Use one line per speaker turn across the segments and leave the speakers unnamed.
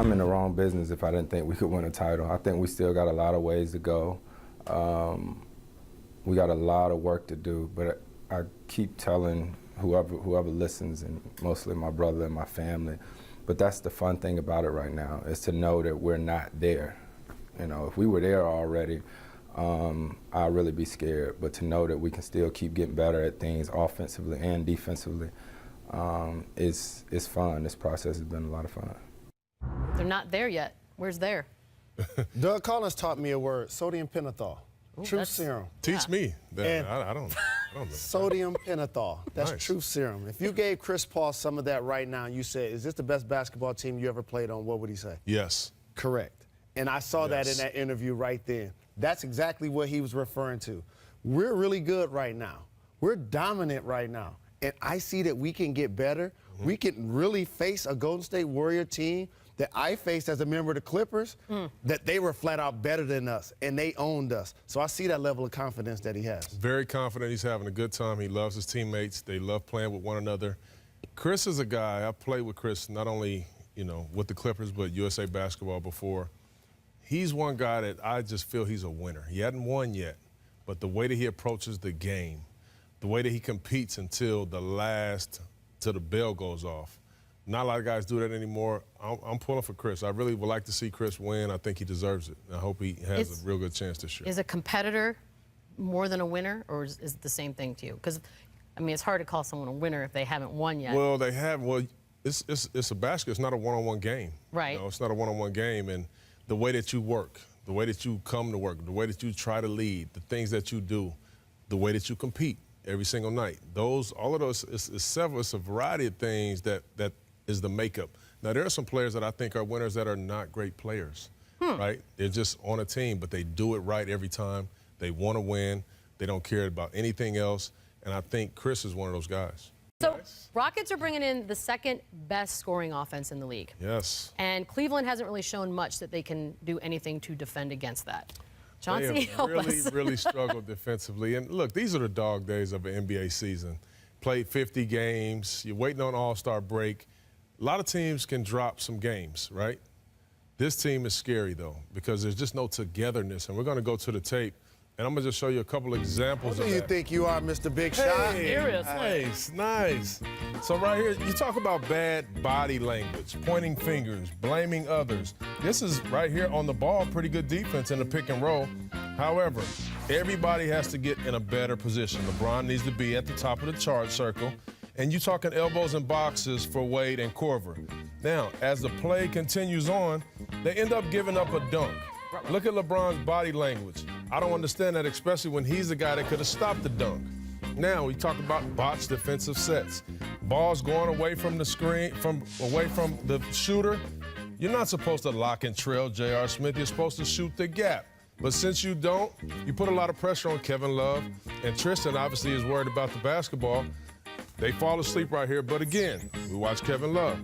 I'm in the wrong business if I didn't think we could win a title. I think we still got a lot of ways to go. We got a lot of work to do, but I keep telling whoever listens, and mostly my brother and my family, but that's the fun thing about it right now, is to know that we're not there. You know, if we were there already, I'd really be scared, but to know that we can still keep getting better at things offensively and defensively is fun. This process has been a lot of fun.
They're not there yet. Where's there?
Doug Collins taught me a word, sodium pentothal.
Ooh,
truth serum.
Teach me. I don't know.
Sodium pentothal. That's
Nice.
truth serum. If you gave Chris Paul some of that right now, you said, is this the best basketball team you ever played on, what would he say?
Yes.
Correct. And I saw that in
Yes.
that interview right then. That's exactly what he was referring to. We're really good right now. We're dominant right now. And I see that we can get better. We can really face a Golden State Warrior team that I faced as a member of the Clippers, that they were flat out better than us, and they owned us. So I see that level of confidence that he has.
Very confident. He's having a good time. He loves his teammates. They love playing with one another. Chris is a guy, I played with Chris not only, you know, with the Clippers, but USA Basketball before. He's one guy that I just feel he's a winner. He hadn't won yet, but the way that he approaches the game, the way that he competes until the bell goes off. Not a lot of guys do that anymore. I'm pulling for Chris. I really would like to see Chris win. I think he deserves it. I hope he has a real good chance this year.
Is a competitor more than a winner, or is it the same thing to you? Because, I mean, it's hard to call someone a winner if they haven't won yet.
Well, they have. Well, it's a basket. It's not a one-on-one game.
Right.
You know, it's not a one-on-one game. And the way that you work, the way that you come to work, the way that you try to lead, the things that you do, the way that you compete every single night, all of those, it's a variety of things that is the makeup. Now, there are some players that I think are winners that are not great players, right? They're just on a team, but they do it right every time. They want to win. They don't care about anything else. And I think Chris is one of those guys.
So, Rockets are bringing in the second best scoring offense in the league.
Yes.
And Cleveland hasn't really shown much that they can do anything to defend against that. Chauncey,
They
help
have
us.
really struggled defensively. And look, these are the dog days of an NBA season. Played 50 games. You're waiting on All-Star break. A lot of teams can drop some games, right? This team is scary, though, because there's just no togetherness. And we're going to go to the tape, and I'm going to just show you a couple examples
Who
of
do you
that.
think you are, Mr. Big Shot?
Nice, nice. So right here, you talk about bad body language, pointing fingers, blaming others. This is right here on the ball, pretty good defense in the pick and roll. However, everybody has to get in a better position. LeBron needs to be at the top of the charge circle. And you talking elbows and boxes for Wade and Corver. Now, as the play continues on, they end up giving up a dunk. Look at LeBron's body language. I don't understand that, especially when he's the guy that could have stopped the dunk. Now, we talk about botched defensive sets. Balls going away from the screen, away from the shooter. You're not supposed to lock and trail J.R. Smith. You're supposed to shoot the gap. But since you don't, you put a lot of pressure on Kevin Love. And Tristan obviously is worried about the basketball. They fall asleep right here, but again, we watch Kevin Love.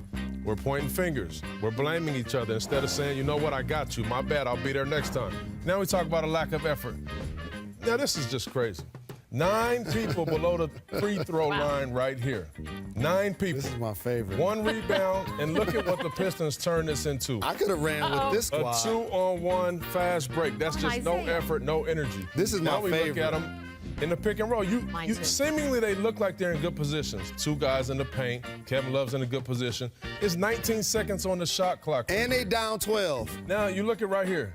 We're pointing fingers. We're blaming each other instead of saying, you know what, I got you. My bad, I'll be there next time. Now we talk about a lack of effort. Now this is just crazy. 9 people below the free throw line right here. 9 people.
This is my favorite.
1 rebound, and look at what the Pistons turned this into.
I could have ran with this
A
squad.
2-on-1 fast break. That's just no
Isaiah.
effort, no energy.
This is
now
my
we
favorite.
look at them in the pick and roll.
Mine too.
Seemingly they look like they're in good positions. 2 guys in the paint. Kevin Love's in a good position. It's 19 seconds on the shot clock.
And they down 12.
Now you look at right here.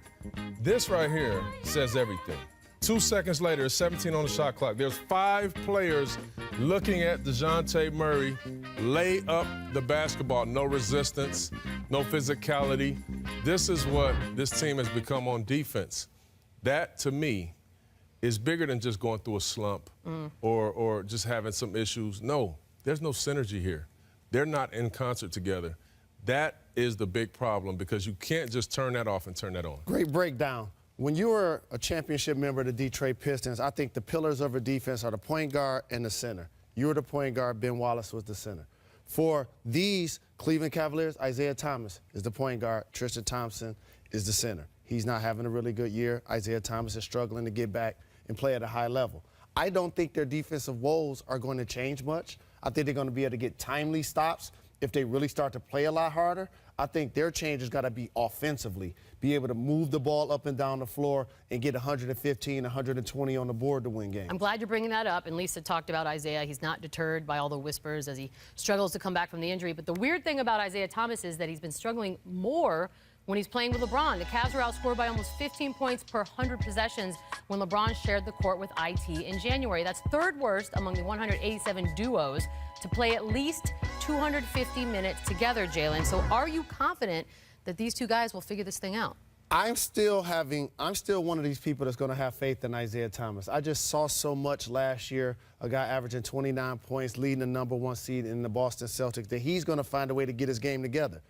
This right here says everything. 2 seconds later, it's 17 on the shot clock. There's 5 players looking at DeJounte Murray lay up the basketball. No resistance, no physicality. This is what this team has become on defense. That, to me, is bigger than just going through a slump or just having some issues. No, there's no synergy here. They're not in concert together. That is the big problem because you can't just turn that off and turn that on.
Great breakdown. When you were a championship member of the Detroit Pistons, I think the pillars of a defense are the point guard and the center. You were the point guard, Ben Wallace was the center. For these Cleveland Cavaliers, Isaiah Thomas is the point guard, Tristan Thompson is the center. He's not having a really good year. Isaiah Thomas is struggling to get back and play at a high level. I don't think their defensive woes are going to change much. I think they're going to be able to get timely stops if they really start to play a lot harder. I think their change has got to be offensively, be able to move the ball up and down the floor and get 115, 120 on the board to win games.
I'm glad you're bringing that up. And Lisa talked about Isaiah. He's not deterred by all the whispers as he struggles to come back from the injury. But the weird thing about Isaiah Thomas is that he's been struggling more when he's playing with LeBron. The Cavs were outscored by almost 15 points per 100 possessions when LeBron shared the court with IT in January. That's third worst among the 187 duos to play at least 250 minutes together, Jalen. So are you confident that these two guys will figure this thing out?
I'm still one of these people that's going to have faith in Isaiah Thomas. I just saw so much last year, a guy averaging 29 points, leading the #1 seed in the Boston Celtics, that he's going to find a way to get his game together.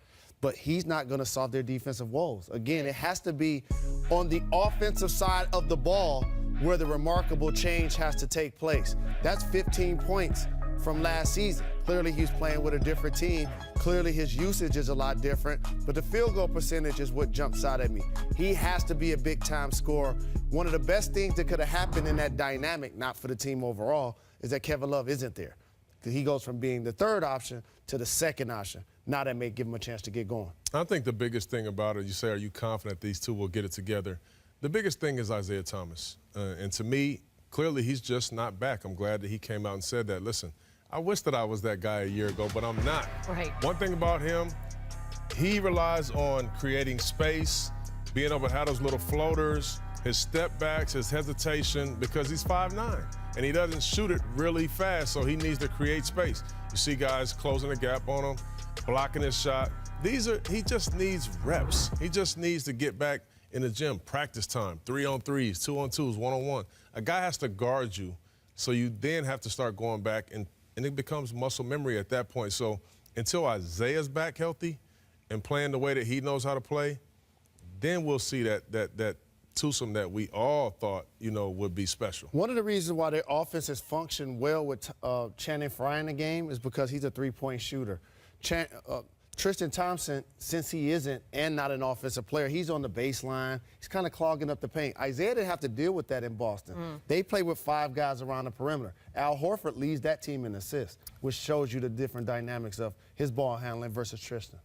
But he's not going to solve their defensive woes. Again, it has to be on the offensive side of the ball where the remarkable change has to take place. That's 15 points from last season. Clearly, he's playing with a different team. Clearly, his usage is a lot different, but the field goal percentage is what jumps out at me. He has to be a big-time scorer. One of the best things that could have happened in that dynamic, not for the team overall, is that Kevin Love isn't there. He goes from being the third option to the second option. Now that may give him a chance to get going.
I think the biggest thing about it, you say, are you confident these two will get it together? The biggest thing is Isaiah Thomas. And to me, clearly he's just not back. I'm glad that he came out and said that. Listen, I wish that I was that guy a year ago, but I'm not.
Right.
One thing about him, he relies on creating space, being able to have those little floaters, his step backs, his hesitation, because he's 5'9", and he doesn't shoot it really fast, so he needs to create space. You see guys closing the gap on him, blocking his shot. He just needs reps. He just needs to get back in the gym, practice time, 3-on-3s, 2-on-2s, 1-on-1. A guy has to guard you, so you then have to start going back, and it becomes muscle memory at that point. So until Isaiah's back healthy and playing the way that he knows how to play, then we'll see that twosome that we all thought, would be special.
One of the reasons why their offense has functioned well with Channing Frye in the game is because he's a three-point shooter. Tristan Thompson, since he isn't and not an offensive player, he's on the baseline. He's kind of clogging up the paint. Isaiah didn't have to deal with that in Boston. They play with 5 guys around the perimeter. Al Horford leads that team in assists, which shows you the different dynamics of his ball handling versus Tristan.